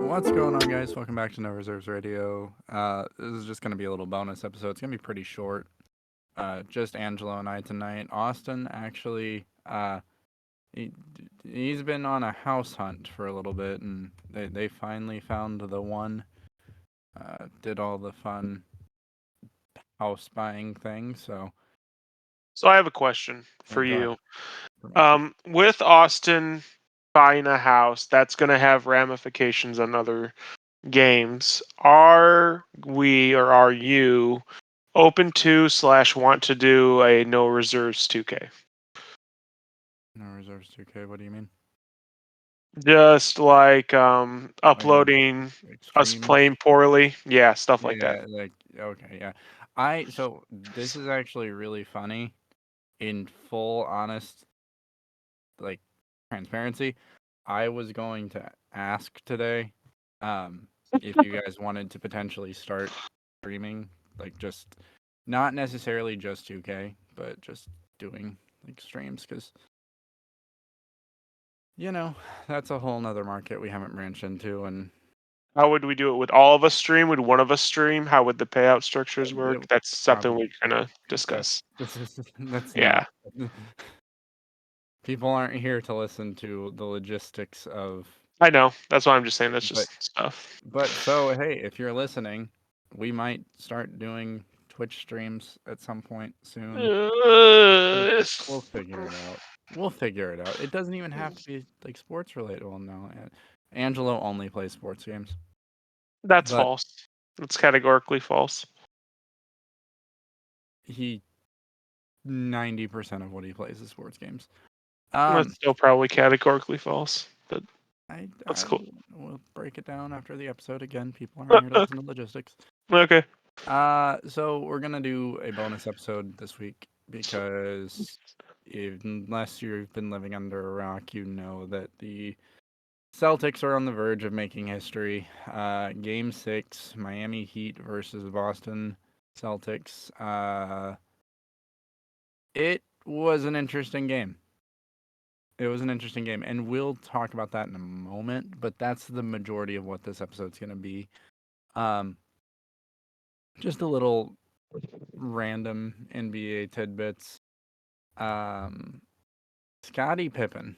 What's going on, guys? Welcome back to No Reserves Radio. This is just going to be a little bonus episode. It's going to be pretty short. Just Angelo and I tonight. Austin actually, he, he's been on a house hunt for a little bit, and they finally found the one. Did all the fun house buying things. So I have a question Yeah, for go ahead. you. For me. With Austin buying a house, that's going to have ramifications on other games. Are we or are you open to / want to do a no reserves 2K? No Reserves 2K. What do you mean? Just like Like a uploading us extreme? playing poorly, yeah, stuff like that. Yeah, like okay, yeah. So this is actually really funny. In full honest, like, transparency, I was going to ask today, if you guys wanted to potentially start streaming, like, just not necessarily just 2K, but just doing like streams, because that's a whole nother market we haven't branched into, and How would we do it? Would all of us stream? Would one of us stream? How would the payout structures it work? That's something probably we're gonna that's discuss. that's not. Yeah, People aren't here to listen to the logistics of. I know. That's why I'm just saying that's But just stuff. so hey, if you're listening, we might start doing Twitch streams at some point soon. We'll, Uh, we'll figure it out. We'll figure it out. It doesn't even have to be like sports related. Well, no, Angelo only plays sports games, that's but false. That's categorically false. he 90% of what he plays is sports games. That's still probably categorically false, but that's I cool. will break it down after the episode again. People aren't here to listen to logistics. Okay. So we're gonna do a bonus episode this week because unless you've been living under a rock, you know that the Celtics are on the verge of making history. Game 6, Miami Heat versus Boston Celtics. It was an interesting game. It was an interesting game, and we'll talk about that in a moment. But that's the majority of what this episode's gonna be. Um, just a little random NBA tidbits. Um, Scottie Pippen.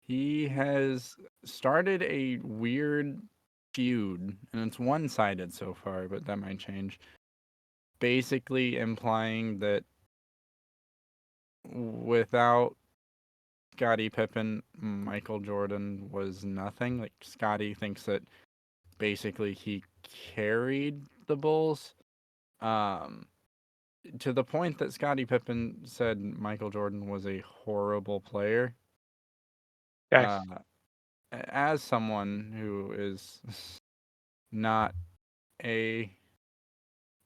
He has started a weird feud, and it's one-sided so far, but that might change. Basically implying that without Scottie Pippen, Michael Jordan was nothing. Like, Scottie thinks that basically he carried the Bulls. Um, to the point that Scottie Pippen said Michael Jordan was a horrible player. Okay. Uh, as someone who is not a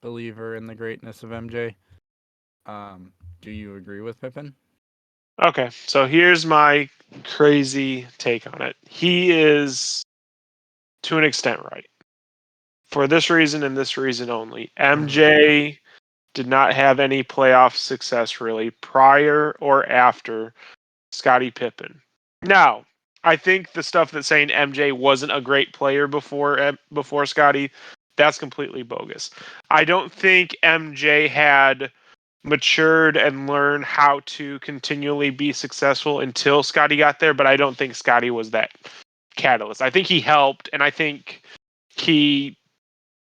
believer in the greatness of MJ, do you agree with Pippen? Okay. So here's my crazy take on it. He is, to an extent, right. For this reason and this reason only. MJ did not have any playoff success really prior or after Scottie Pippen. Now, I think the stuff that's saying MJ wasn't a great player before Scottie, that's completely bogus. I don't think MJ had matured and learned how to continually be successful until Scottie got there, but I don't think Scottie was that catalyst. I think he helped, and I think he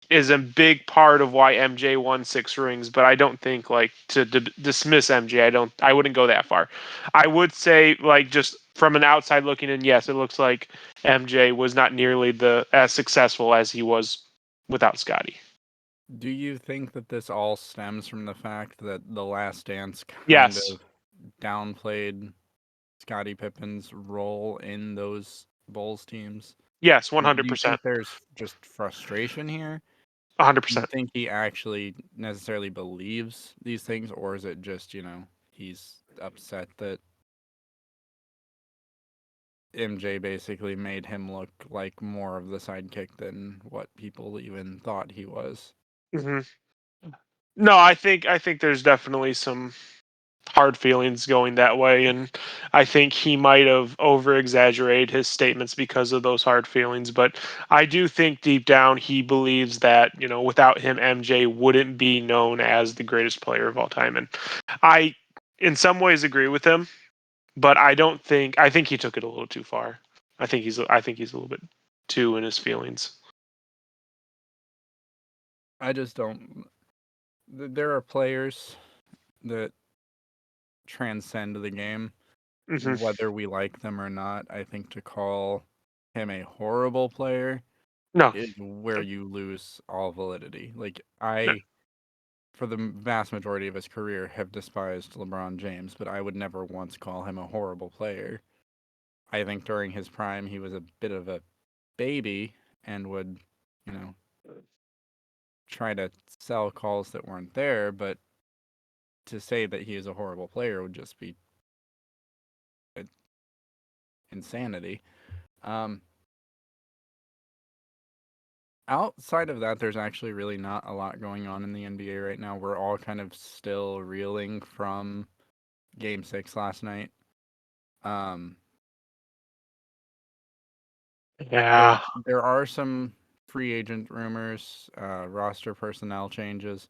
is a big part of why MJ won 6 rings, but I don't think like to dismiss MJ. I wouldn't go that far. I would say like just from an outside looking in, yes, it looks like MJ was not nearly the as successful as he was without Scottie. Do you think that this all stems from the fact that The Last Dance kind Yes. of downplayed Scottie Pippen's role in those Bulls teams? Yes, Do you 100%. think there's just frustration here? Do you 100%. think he actually necessarily believes these things, or is it just, he's upset that MJ basically made him look like more of the sidekick than what people even thought he was? hmm No, I think there's definitely some hard feelings going that way, and I think he might have over exaggerated his statements because of those hard feelings. But I do think deep down he believes that, without him, MJ wouldn't be known as the greatest player of all time. And I, in some ways, agree with him, but I think he took it a little too far. I think he's a little bit too in his feelings. I just don't. There are players that transcend the game, Hmm. whether we like them or not. I think to call him a horrible player No, is where you lose all validity. Like no. for the vast majority of his career, have despised LeBron James, but I would never once call him a horrible player. I think during his prime, he was a bit of a baby and would, you know, try to sell calls that weren't there. But to say that he is a horrible player would just be insanity. Um, Outside of that, there's actually really not a lot going on in the NBA right now. We're all kind of still reeling from Game 6 last night. Um, there Yeah, there are some free agent rumors, roster personnel changes.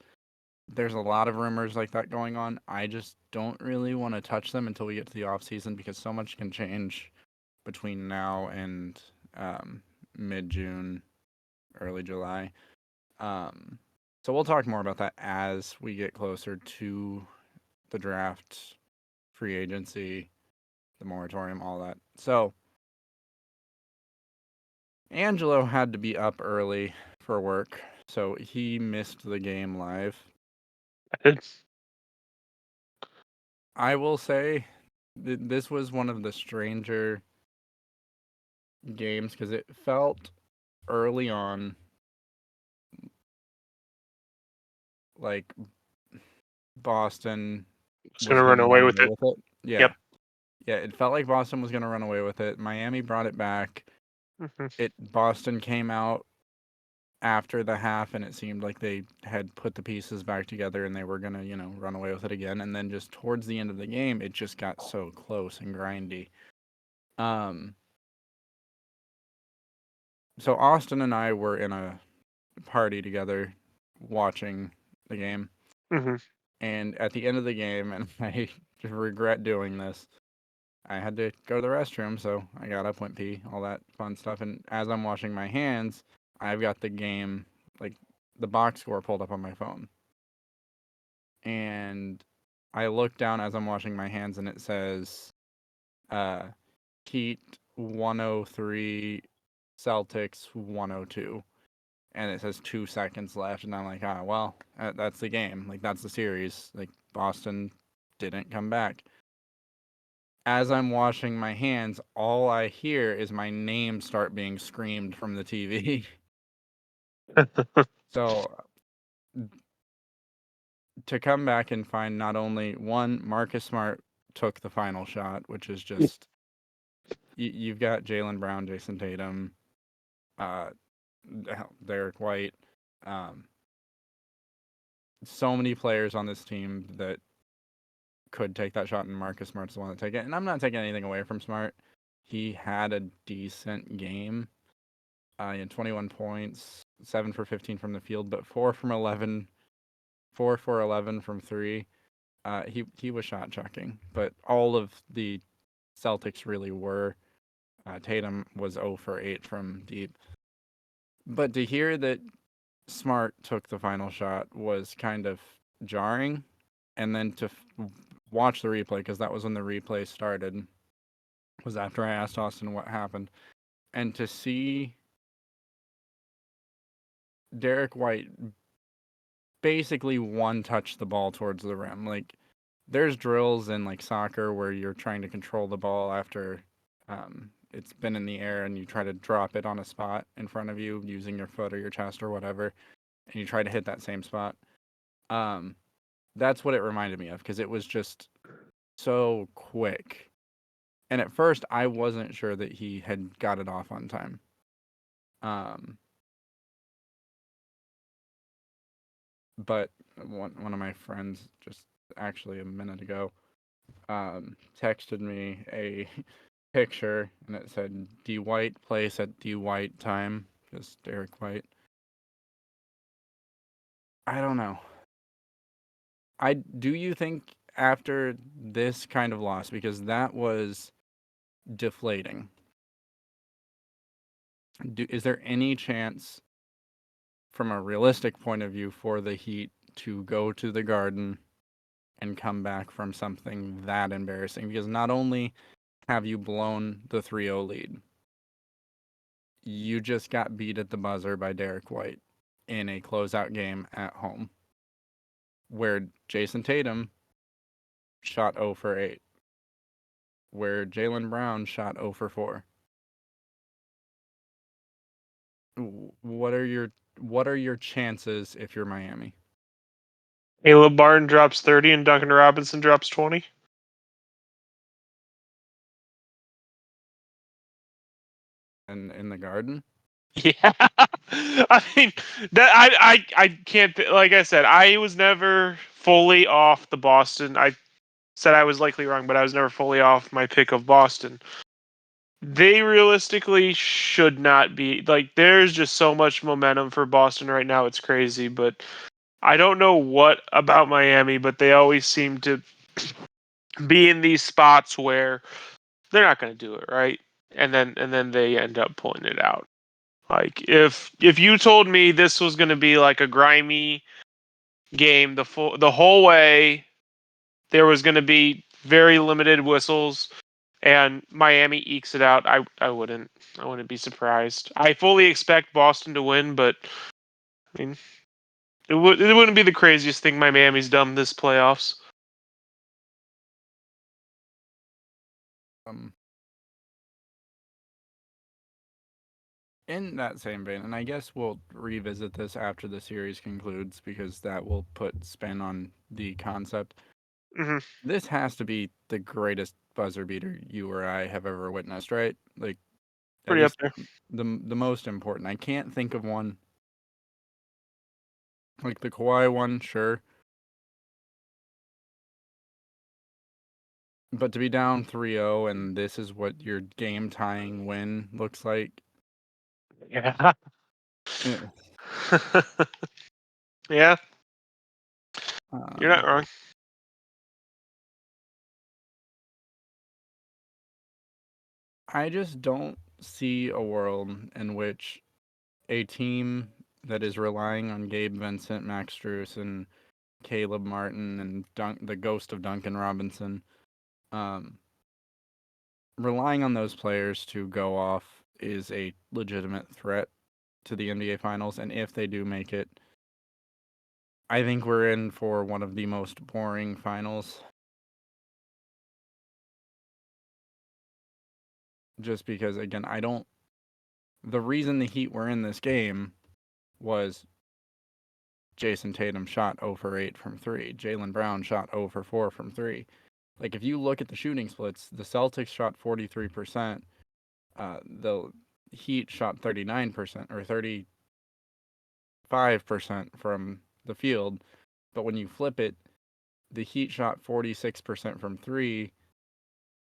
There's a lot of rumors like that going on. I just don't really want to touch them until we get to the off season because so much can change between now and mid June, early July. Um, so we'll talk more about that as we get closer to the draft, free agency, the moratorium, all that. So Angelo had to be up early for work, so he missed the game live. it's I will say this was one of the stranger games because it felt early on like Boston gonna was going run to away run with away it. with it. Yeah. Yep. Yeah, it felt like Boston was going to run away with it. Miami brought it back. Hmm. It Boston came out after the half and it seemed like they had put the pieces back together and they were going to, run away with it again and then just towards the end of the game it just got so close and grindy. Um so Austin and I were in a party together watching the game Hmm. and at the end of the game and I regret doing this. I had to go to the restroom, so I got up, went pee, all that fun stuff. And as I'm washing my hands, I've got the game, like the box score pulled up on my phone. And I look down as I'm washing my hands, and it says uh, Heat 103, Celtics 102. And it says 2 seconds left. And I'm like, well, that's the game. Like, that's the series. Like, Boston didn't come back. As I'm washing my hands, all I hear is my name start being screamed from the TV. So to come back and find not only one, Marcus Smart took the final shot, which is just you've got Jalen Brown, Jason Tatum, uh, Derek White, um, so many players on this team that could take that shot, and Marcus Smart's the one to take it. And I'm not taking anything away from Smart. He had a decent game. He had 21 points, 7 for 15 from the field, but 4 from 11, 4 for 11 from three. He was shot chucking, but all of the Celtics really were. Tatum was 0 for 8 from deep. But to hear that Smart took the final shot was kind of jarring. And then to watch the replay, because that was when the replay started, was after I asked Austin what happened. And to see Derek White basically one touch the ball towards the rim. Like there's drills in like soccer where you're trying to control the ball after it's been in the air and you try to drop it on a spot in front of you using your foot or your chest or whatever, and you try to hit that same spot. Um, that's what it reminded me of because it was just so quick. And at first, I wasn't sure that he had got it off on time. Um, but one of my friends just actually a minute ago texted me a picture and it said D White place at D White time, just Derek White. I don't know. Do you think after this kind of loss, because that was deflating, is there any chance from a realistic point of view for the Heat to go to the Garden and come back from something that embarrassing? Because not only have you blown the 3-0 lead, you just got beat at the buzzer by Derek White in a closeout game at home where Jason Tatum shot 0 for 8, where Jaylen Brown shot 0 for 4. What are your chances if you're Miami? Caleb Barton drops 30 and Duncan Robinson drops 20. And in the Garden? Yeah, I mean that I can't like I said I was never fully off the Boston. I said I was likely wrong, but I was never fully off my pick of Boston. They realistically should not be like. There's just so much momentum for Boston right now. It's crazy, but I don't know what about Miami, but they always seem to be in these spots where they're not going to do it right, and then they end up pulling it out. Like if you told me this was going to be like a grimy game the whole way, there was going to be very limited whistles, and Miami ekes it out, I wouldn't be surprised. I fully expect Boston to win, but I mean it wouldn't be the craziest thing Miami's done this playoffs. Um, in that same vein, and I guess we'll revisit this after the series concludes because that will put spin on the concept. Hmm. This has to be the greatest buzzer beater you or I have ever witnessed, right? Like at Pretty up least there. the most important. I can't think of one like the Kawhi one, sure, but to be down 3-0 and this is what your game tying win looks like. Yeah. eh, Yeah, you're not Um, wrong. I just don't see a world in which a team that is relying on Gabe Vincent, Max Strus, and Caleb Martin and the ghost of Duncan Robinson, um, relying on those players to go off is a legitimate threat to the NBA Finals. And if they do make it, I think we're in for one of the most boring finals. Just because, again, I don't. The reason the Heat were in this game was Jason Tatum shot 0 for 8 from 3. Jaylen Brown shot 0 for 4 from 3. Like, if you look at the shooting splits, the Celtics shot 43%. The Heat shot 39% or 35% from the field. But when you flip it, the Heat shot 46% from 3.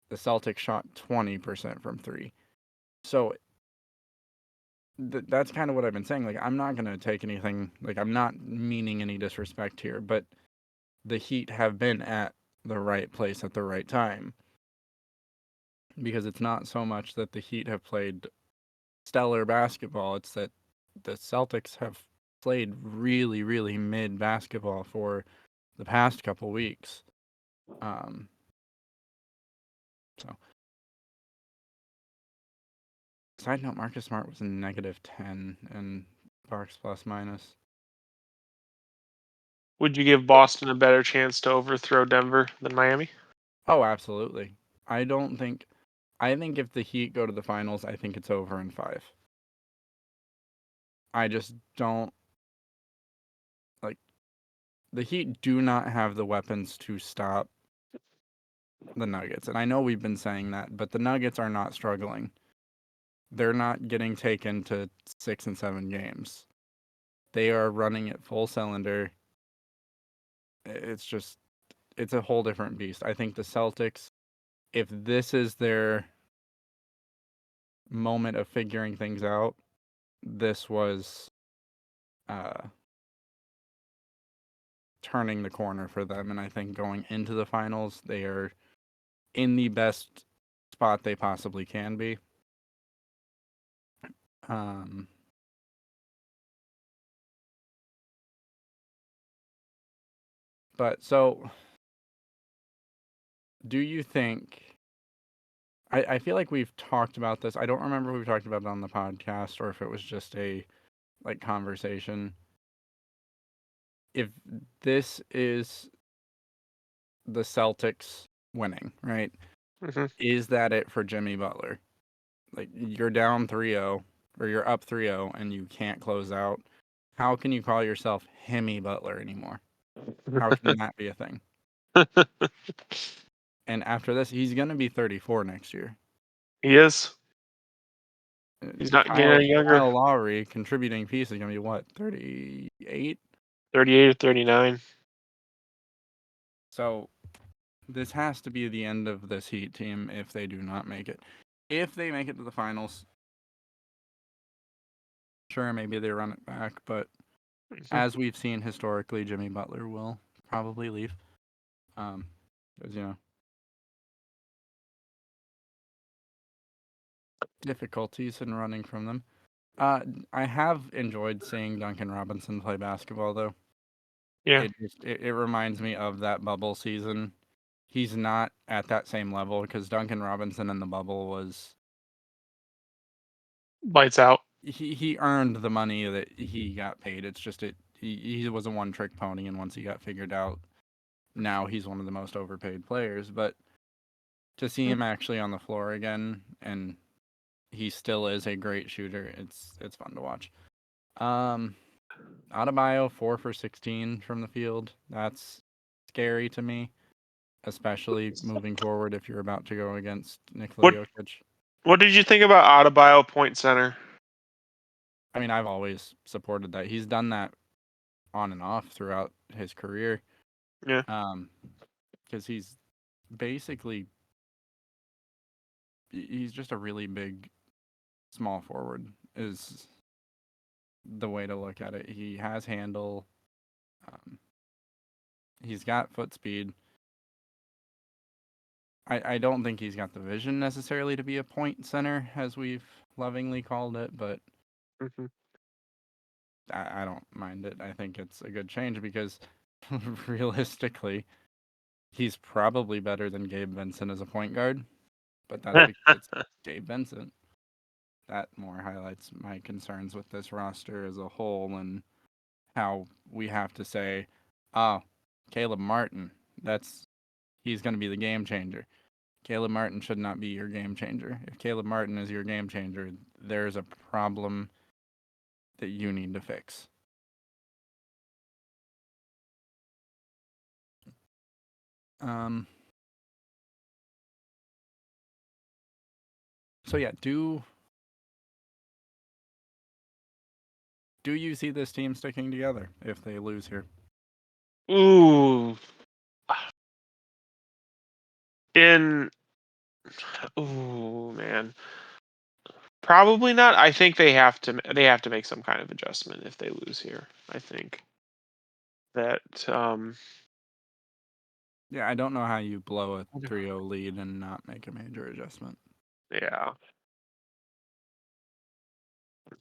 The Celtics shot 20% from 3. So that's kind of what I've been saying. Like, I'm not going to take anything, like, I'm not meaning any disrespect here, but the Heat have been at the right place at the right time because it's not so much that the Heat have played stellar basketball, it's that the Celtics have played really, really mid basketball for the past couple weeks. Um, so, side note, Marcus Smart was in -10 and Bucks plus minus. Would you give Boston a better chance to overthrow Denver than Miami? Oh, absolutely. I don't think. I think if the Heat go to the finals, I think it's over in 5. I just don't like the Heat do not have the weapons to stop the Nuggets. And I know we've been saying that, but the Nuggets are not struggling. They're not getting taken to 6 and 7 games. They are running at full cylinder. it's a whole different beast. I think the Celtics, if this is their moment of figuring things out, this was uh, turning the corner for them. And I think going into the finals, they are in the best spot they possibly can be. Um, but so, do you think? I feel like we've talked about this. I don't remember if we've talked about it on the podcast or if it was just a like conversation. If this is the Celtics winning, right? Hmm. Is that it for Jimmy Butler? Like you're down 3-0 or you're up 3-0 and you can't close out. How can you call yourself Himmy Butler anymore? How can that be a thing? And after this, he's going to be 34 next year. He is. Uh, He's not getting Kyle any younger. Kyle Lowry contributing piece is going to be what, 38? 38 or 39. So this has to be the end of this Heat team if they do not make it. If they make it to the finals, sure, maybe they run it back, but Mhm. as we've seen historically, Jimmy Butler will probably leave. Because difficulties in running from them. Uh, I have enjoyed seeing Duncan Robinson play basketball, though. Yeah, It reminds me of that bubble season. He's not at that same level because Duncan Robinson in the bubble was lights out. he earned the money that he got paid. It's just he was a one trick pony, and once he got figured out, now he's one of the most overpaid players. But to see him actually on the floor again, and he still is a great shooter. It's fun to watch. Um, Adebayo 4 for 16 from the field. That's scary to me, especially moving forward if you're about to go against Nikola What Jokic. What did you think about Adebayo point center? I mean, I've always supported that. He's done that on and off throughout his career. Yeah, Um, because he's basically he's just a really big small forward is the way to look at it. He has handle. Um, he's got foot speed. I don't think he's got the vision necessarily to be a point center, as we've lovingly called it, but hmm I don't mind it. I think it's a good change because realistically, he's probably better than Gabe Vincent as a point guard, but that's because it's Gabe Vincent. That more highlights my concerns with this roster as a whole and how we have to say, oh, Caleb Martin, he's going to be the game changer. Caleb Martin should not be your game changer. If Caleb Martin is your game changer, there's a problem that you need to fix. Um. So yeah, do you see this team sticking together if they lose here? Ooh, in ooh man, probably not. I think they have to make some kind of adjustment if they lose here. I think that Yeah, I don't know how you blow a 3-0 lead and not make a major adjustment. yeah.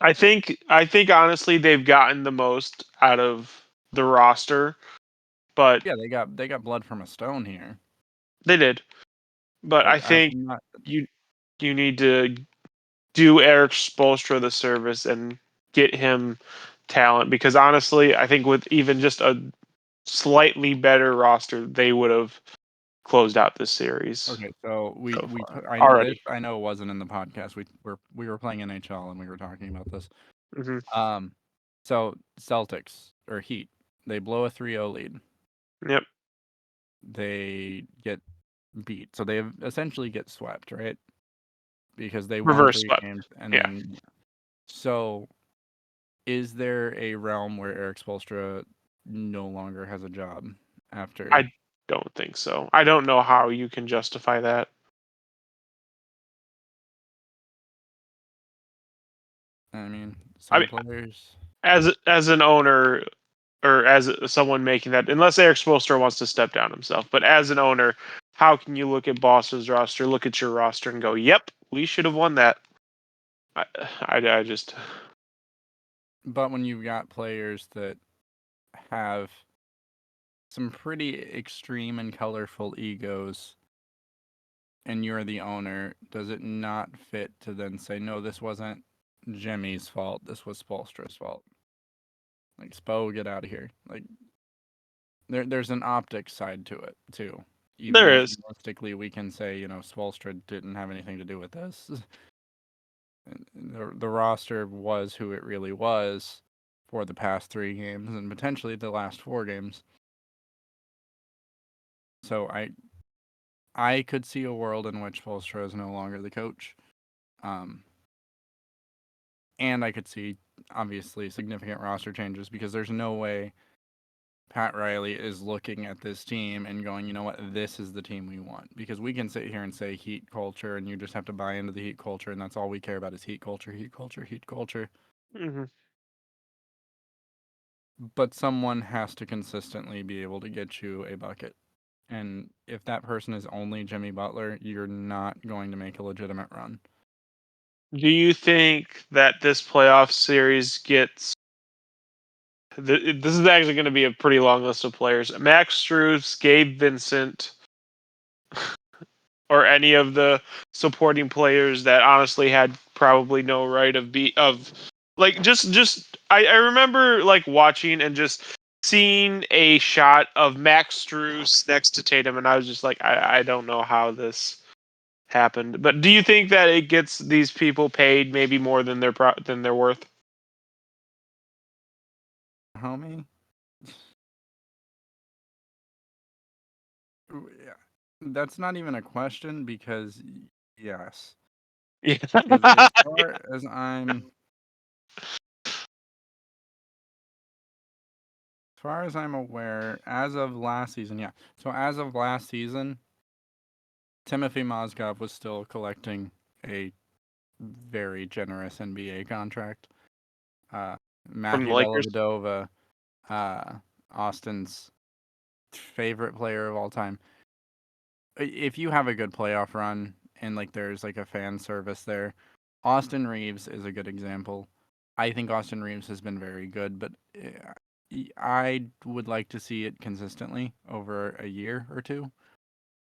I think honestly they've gotten the most out of the roster, but Yeah, they got blood from a stone here. they did. But I Like I'm think not. you you need to do Eric Spoelstra the service and get him talent because honestly, I think with even just a slightly better roster, they would have closed out this series Okay, so so far this already. I know wasn't in the podcast. We were playing NHL and we were talking about this. Hmm. Um, so Celtics or Heat, they blow a 3-0 lead. Yep. They get beat. So they essentially get swept, right? Because they won Reverse 3 swept. games and Yeah. then so is there a realm where Eric Spoelstra no longer has a job after. I don't think so. I don't know how you can justify that. I mean, I some mean, players. as an owner or as someone making that, unless Eric Spoelstra wants to step down himself, but as an owner, how can you look at Boston's roster, look at your roster, and go, "Yep, we should have won that." I just But when you've got players that have some pretty extreme and colorful egos, and you're the owner, does it not fit to then say, no, this wasn't Jimmy's fault, this was Spolstra's fault? Like, Spo, get out of here. Like, there's an optics side to it, too. Even there if is. realistically we can say, Spolstra didn't have anything to do with this. The roster was who it really was for the past 3 games and potentially the last 4 games. So I could see a world in which Spolstra is no longer the coach. Um, and I could see, obviously, significant roster changes because there's no way Pat Riley is looking at this team and going, you know what, this is the team we want. Because we can sit here and say Heat culture, and you just have to buy into the Heat culture, and that's all we care about is Heat culture, Heat culture, Heat culture. Hmm. But someone has to consistently be able to get you a bucket. And if that person is only Jimmy Butler, you're not going to make a legitimate run. Do you think that this playoff series gets? This is actually going to be a pretty long list of players: Max Strus, Gabe Vincent, or any of the supporting players that honestly had probably no right of like just I remember like watching and just seeing a shot of Max Strus next to Tatum, and I was just like, I don't know how this happened. But do you think that it gets these people paid maybe more than than they're worth? Homie? Yeah. That's not even a question because yes. Yeah. Because as far as I'm aware, as of last season, yeah. So as of last season, Timothy Mozgov was still collecting a very generous NBA contract. Uh, From the Matthew Lakers. Dellavedova, uh, Austin's favorite player of all time. If you have a good playoff run and like there's like a fan service there, Austin Reeves is a good example. I think Austin Reeves has been very good, but I would like to see it consistently over a year or two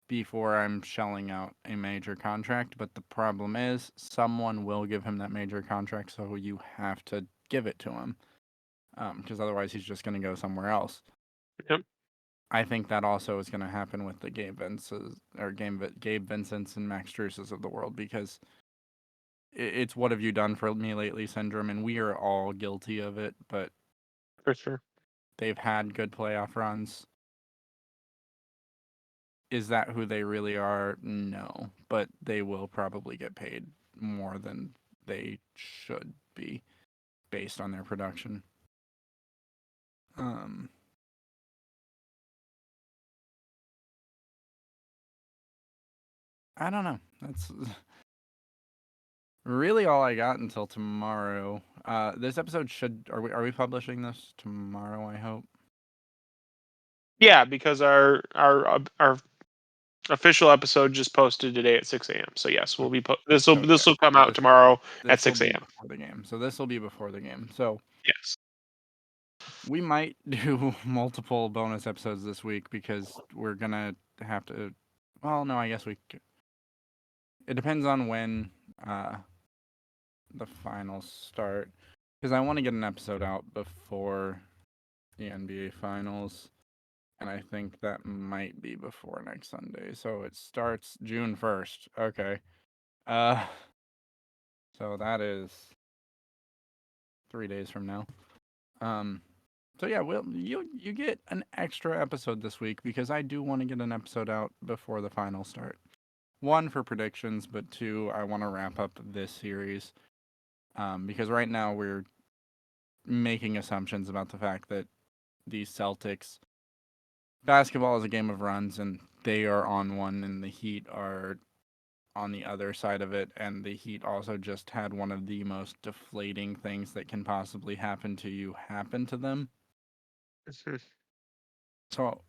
before I'm shelling out a major contract. But the problem is, someone will give him that major contract, so you have to give it to him, because otherwise he's just going to go somewhere else. Yep, I think that also is going to happen with the Gabe Vincents and Max Struses of the world because it's what have you done for me lately syndrome, and we are all guilty of it. But for sure. they've had good playoff runs. Is that who they really are? No, but they will probably get paid more than they should be based on their production. Um, I don't know. That's really all I got until tomorrow. This episode should are we publishing this tomorrow? I hope. Yeah, because our official episode just posted today at 6 a.m. So yes, we'll be Okay. this will come So out tomorrow at this will 6 be a.m. before the game. So this will be before the game. So Yes, we might do multiple bonus episodes this week because we're gonna have to. Well, no, I guess it depends on when uh, the finals start. Because I want to get an episode out before the NBA finals, and I think that might be before next Sunday. So it starts June 1st. Okay. Uh, so that is 3 days from now. Um, so yeah, you get an extra episode this week because I do want to get an episode out before the finals start. One for predictions, but two, I want to wrap up this series. Because right now we're making assumptions about the fact that the Celtics basketball is a game of runs, and they are on one, and the Heat are on the other side of it. And the Heat also just had one of the most deflating things that can possibly happen to you happen to them. So,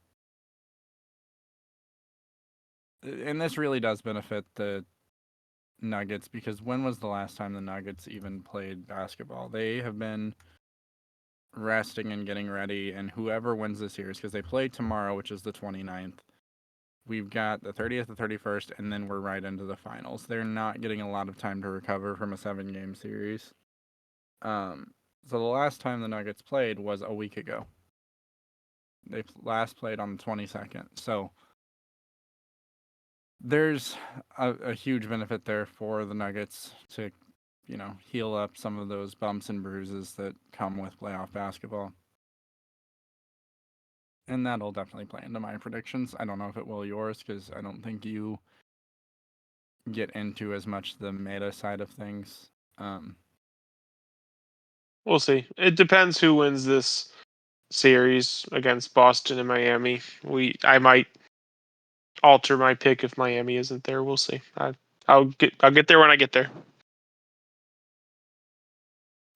and this really does benefit the Nuggets because when was the last time the Nuggets even played basketball? They have been resting and getting ready, and whoever wins this series, because they play tomorrow, which is the 29th, we've got the 30th, the 31st, and then we're right into the finals. They're not getting a lot of time to recover from a 7-game series. So the last time the Nuggets played was a week ago. They last played on the 22nd. So there's a huge benefit there for the Nuggets to, heal up some of those bumps and bruises that come with playoff basketball. And that'll definitely play into my predictions. I don't know if it will yours because I don't think you get into as much the meta side of things. We'll see. It depends who wins this series against Boston and Miami. I might alter my pick if Miami isn't there. We'll see. I'll get there when I get there.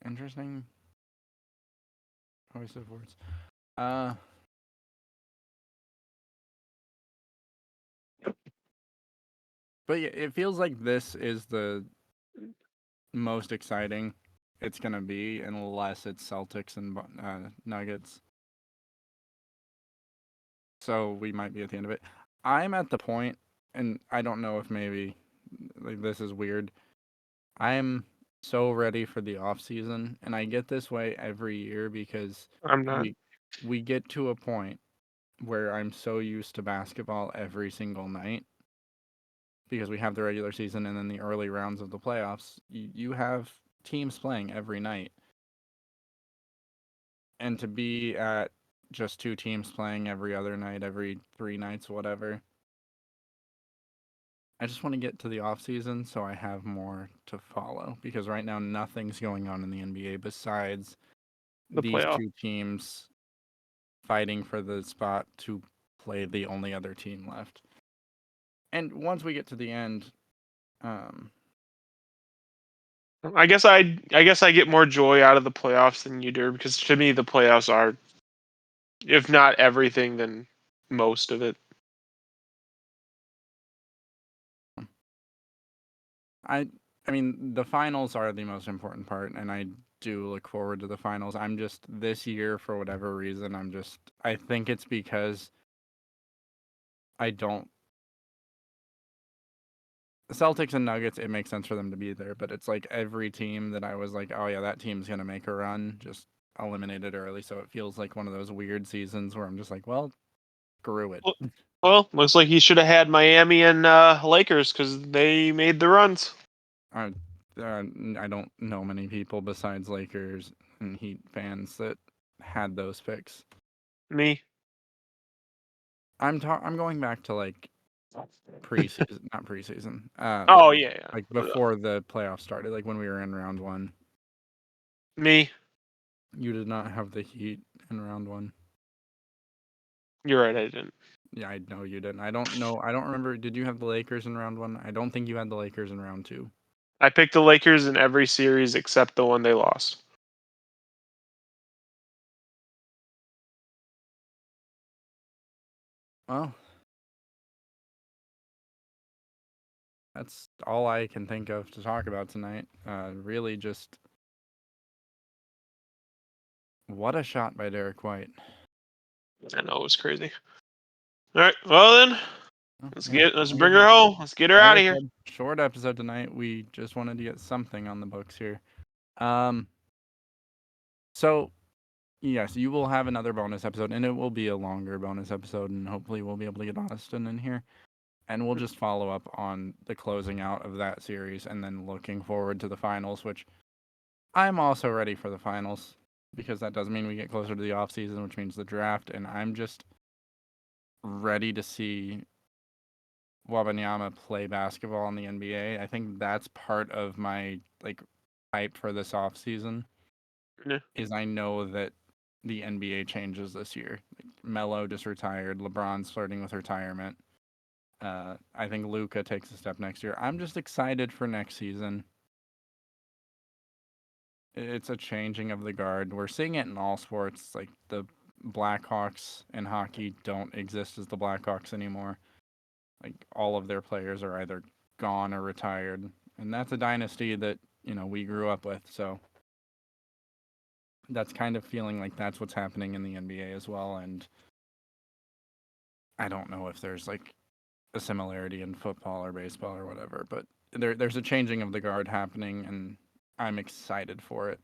Interesting choice of words. Uh, but yeah, it feels like this is the most exciting it's gonna be, unless it's Celtics and Nuggets. So we might be at the end of it. I'm at the point, and I don't know if maybe like this is weird. I'm so ready for the off season, and I get this way every year because I'm not. we we get to a point where I'm so used to basketball every single night because we have the regular season and then the early rounds of the playoffs. You have teams playing every night, and to be at just two teams playing every other night, every 3 nights, whatever. I just want to get to the off season so I have more to follow because right now nothing's going on in the NBA besides The these playoff. two teams fighting for the spot to play the only other team left. And once we get to the end, um, I guess I get more joy out of the playoffs than you do because to me the playoffs are, if not everything, then most of it. I I mean the finals are the most important part, and I do look forward to the finals. I'm just this year for whatever reason. I think it's because I don't Celtics and Nuggets, it makes sense for them to be there, but it's like every team that I was like, oh yeah, that team's gonna make a run, just eliminated early. So it feels like one of those weird seasons where I'm just like, well, screw it. Well, well, looks like he should have had Miami and Lakers because they made the runs. I, I don't know many people besides Lakers and Heat fans that had those picks. Me. I'm going back to like preseason, not preseason. Oh yeah, Like yeah. before the playoffs started, like when we were in round one. Me. You did not have the Heat in round one. You're right. I didn't. Yeah, I know you didn't. I don't know. I don't remember. Did you have the Lakers in round one? I don't think you had the Lakers in round two. I picked the Lakers in every series except the one they lost. Well, that's all I can think of to talk about tonight. Really, just what a shot by Derek White. I know it was crazy. All right. Well then, Oh, let's yeah, get let's like I bring her said, home. Let's get her like out I of here. said, short episode tonight. We just wanted to get something on the books here. Um, so yes, you will have another bonus episode, and it will be a longer bonus episode, and hopefully we'll be able to get Austin in here. And we'll just follow up on the closing out of that series and then looking forward to the finals, which I'm also ready for the finals because that does mean we get closer to the off season, which means the draft, and I'm just ready to see Wabanyama play basketball in the NBA. I think that's part of my hype for this off season Yeah. is I know that the NBA changes this year. Like, Melo just retired. LeBron's flirting with retirement. I think Luka takes a step next year. I'm just excited for next season. It's a changing of the guard. We're seeing it in all sports. Like the Blackhawks in hockey don't exist as the Blackhawks anymore. Like all of their players are either gone or retired, and that's a dynasty that we grew up with. So that's kind of feeling like that's what's happening in the NBA as well. And I don't know if there's like a similarity in football or baseball or whatever, but there's a changing of the guard happening, and I'm excited for it.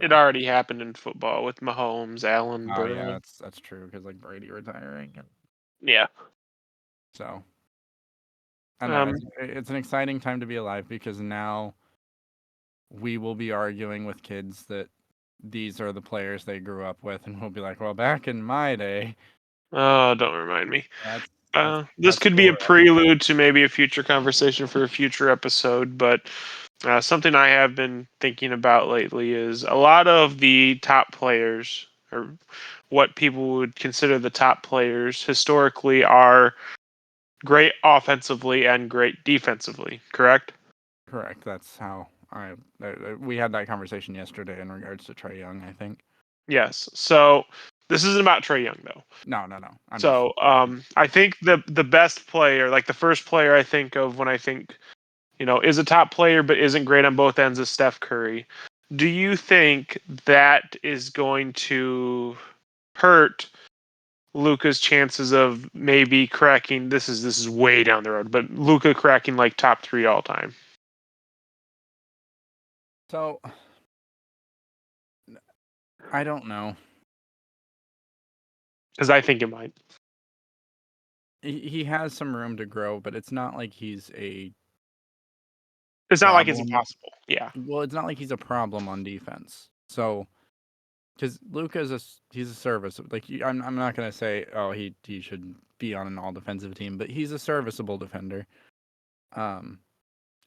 It So, already happened in football with Mahomes, Allen, oh yeah, Burrow. that's true because like Brady retiring, and Yeah. so I don't know. Um. It's an exciting time to be alive because now we will be arguing with kids that these are the players they grew up with, and we'll be like, well, back in my day, Oh, don't remind me. that's that's This that's could where be a we're at. prelude to maybe a future conversation for a future episode, but something I have been thinking about lately is a lot of the top players, or what people would consider the top players, historically are great offensively and great defensively, correct? Correct. That's how we had that conversation yesterday in regards to Trey Young. I think. Yes. So this isn't about Trey Young, though. No, no, no. I'm just So I think the best player, like the first player I think of when I think is a top player but isn't great on both ends is Steph Curry. Do you think that is going to hurt Luca's chances of maybe cracking? This is way down the road, but Luca cracking like top 3 all time? so. I don't know. Because I think it might. He has some room to grow, but it's not like he's a It's not like it's problem. impossible. Yeah. Well, it's not like he's a problem on defense. So, because he's a service. Like I'm not gonna say he should be on an all defensive team, but he's a serviceable defender. Um,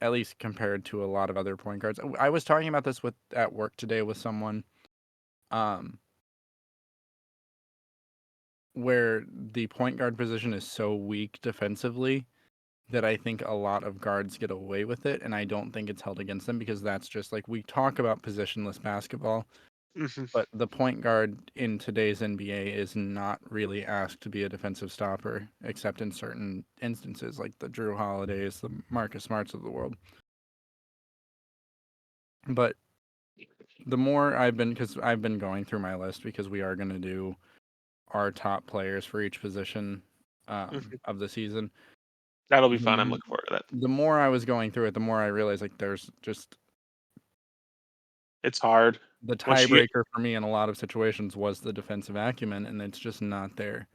at least compared to a lot of other point guards. I was talking about this at work today with someone. Um, where the point guard position is so weak defensively that I think a lot of guards get away with it, and I don't think it's held against them because that's just like we talk about positionless basketball, Hmm. but the point guard in today's NBA is not really asked to be a defensive stopper, except in certain instances like the Drew Holidays, the Marcus Smarts of the world. But the more because I've been going through my list because we are going to do our top players for each position Hmm. of the season. That'll be fun. I'm The looking forward to that. the more I was going through it, the more I realized like there's just It's hard the once you get. tiebreaker for me in a lot of situations was the defensive acumen, and it's just not there.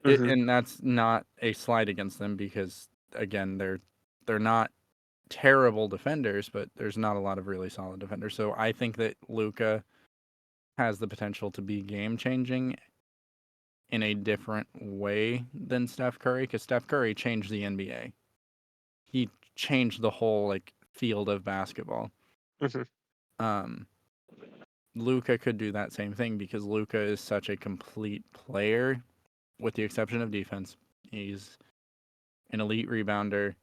Hmm. And that's not a slight against them because again, they're not terrible defenders, but there's not a lot of really solid defenders. So I think that Luka has the potential to be game changing in a different way than Steph Curry because Steph Curry changed the NBA. He changed the whole like field of basketball. Hmm. Um, Luka could do that same thing because Luka is such a complete player, with the exception of defense. He's an elite rebounder,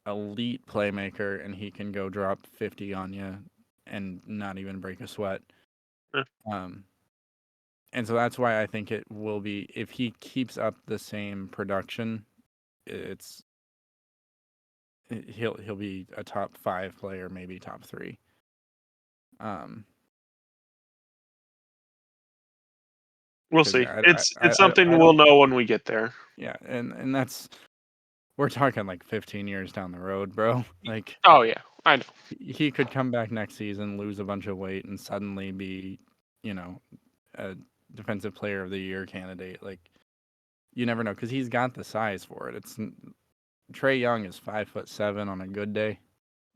elite playmaker, and he can go drop 50 on you and not even break a sweat. Um, and so that's why I think it will be if he keeps up the same production, it's he'll be a top 5 player, maybe top 3. Um, We'll because see. yeah, It's something I we'll don't know when we get there. yeah, and that's we're talking like 15 years down the road, bro. Like Oh yeah, I know. he could come back next season, lose a bunch of weight, and suddenly be, you know, a defensive player of the year candidate. Like you never know because he's got the size for it. Trey Young is 5'7" on a good day.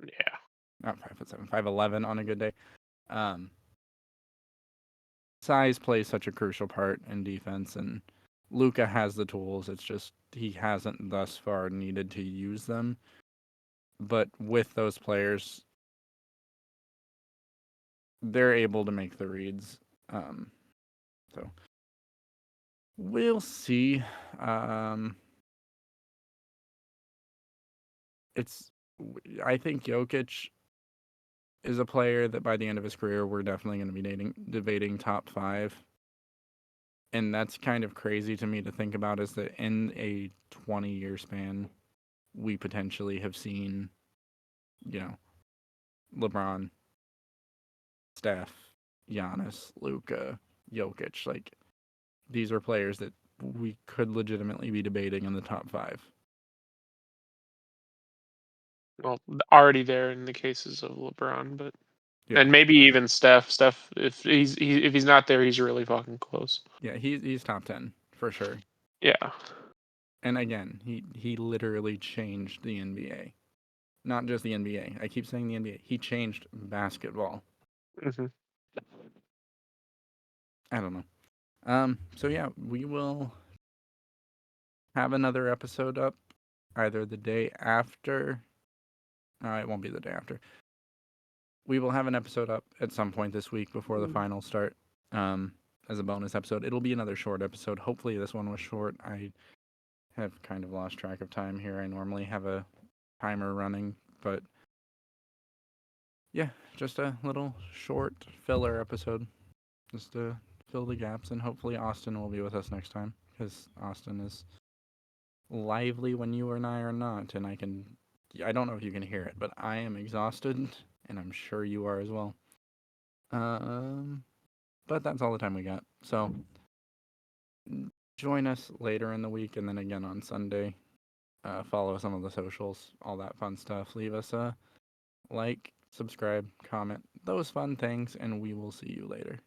Yeah. Not 5'7", 5'11" on a good day. Um, Size plays such a crucial part in defense, and Luca has the tools. It's just he hasn't thus far needed to use them. But with those players, they're able to make the reads. Um, So we'll see. Um, it's I think Jokic is a player that by the end of his career we're definitely going to be debating top 5. And that's kind of crazy to me to think about, is that in a 20-year span we potentially have seen, you know, LeBron, Steph, Giannis, Luka, Jokic. Like, these are players that we could legitimately be debating in the top 5. Well, already there in the cases of LeBron, but Yeah. and maybe even Steph. Steph, if he's not there, he's really fucking close. Yeah, he's top 10 for sure. Yeah. And again, he literally changed the NBA. Not just the NBA. I keep saying the NBA. He changed basketball. Hmm. I don't know. So yeah, we will have another episode up either the day after. It won't be the day after. We will have an episode up at some point this week before the finals start. Um, as a bonus episode, it'll be another short episode. Hopefully, this one was short. I have kind of lost track of time here. I normally have a timer running, but yeah, just a little short filler episode, just to fill the gaps, and hopefully Austin will be with us next time, because Austin is lively when you and I are not, and I don't know if you can hear it, but I am exhausted, and I'm sure you are as well. Um, but that's all the time we got. So join us later in the week, and then again on Sunday. Follow some of the socials, all that fun stuff. Leave us a like, subscribe, comment, those fun things, and we will see you later.